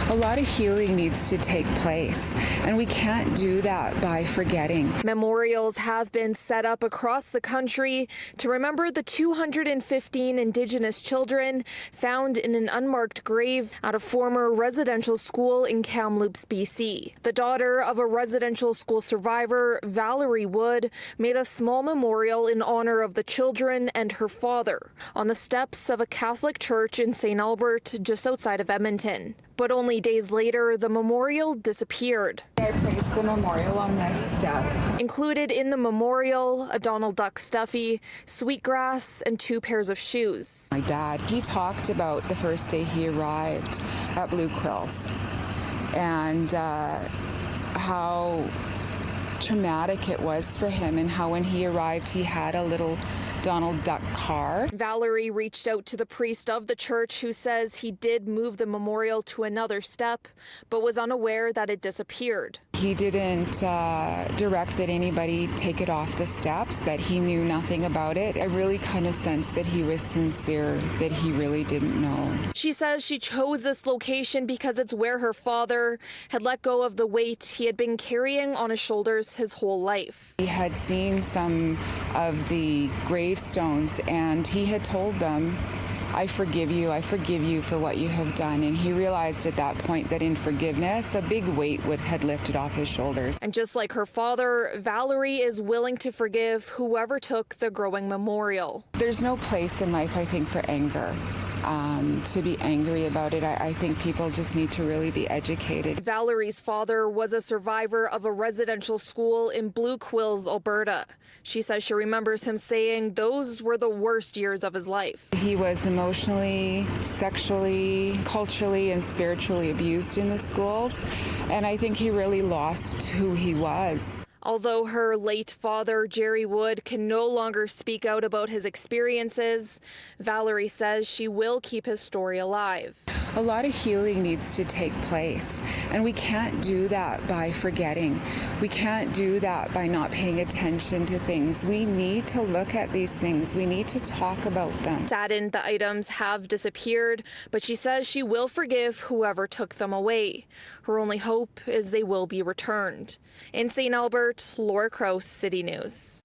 A lot of healing needs to take place, and we can't do that by forgetting. Memorials have been set up across the country to remember the 215 Indigenous children found in an unmarked grave at a former residential school in Kamloops, BC. The daughter of a residential school survivor, Valerie Wood, made a small memorial in honor of the children and her father on the steps of a Catholic church in St. Albert, just outside of Edmonton. But only days later, the memorial disappeared. I placed the memorial on this step. Included in the memorial, a Donald Duck stuffy, sweetgrass, and 2 pairs of shoes. My dad, he talked about the first day he arrived at Blue Quills and how traumatic it was for him, and how when he arrived he had a little Donald Duck car. Valerie reached out to the priest of the church, who says he did move the memorial to another step, but was unaware that it disappeared. He didn't direct that anybody take it off the steps, that he knew nothing about it. I really kind of sensed that he was sincere, that he really didn't know. She says she chose this location because it's where her father had let go of the weight he had been carrying on his shoulders his whole life. He had seen some of the gravestones, and he had told them, I forgive you for what you have done. And he realized at that point that in forgiveness, a big weight had lifted off his shoulders. And just like her father, Valerie is willing to forgive whoever took the growing memorial. There's no place in life, I think, for anger. To be angry about it. I think people just need to really be educated. Valerie's father was a survivor of a residential school in Blue Quills, Alberta. She says she remembers him saying those were the worst years of his life. He was emotionally, sexually, culturally, and spiritually abused in the schools, and I think he really lost who he was. Although her late father, Jerry Wood, can no longer speak out about his experiences, Valerie says she will keep his story alive. A lot of healing needs to take place, and we can't do that by forgetting. We can't do that by not paying attention to things. We need to look at these things. We need to talk about them. Saddened the items have disappeared, but she says she will forgive whoever took them away. Her only hope is they will be returned. In St. Albert, Laura Krause, City News.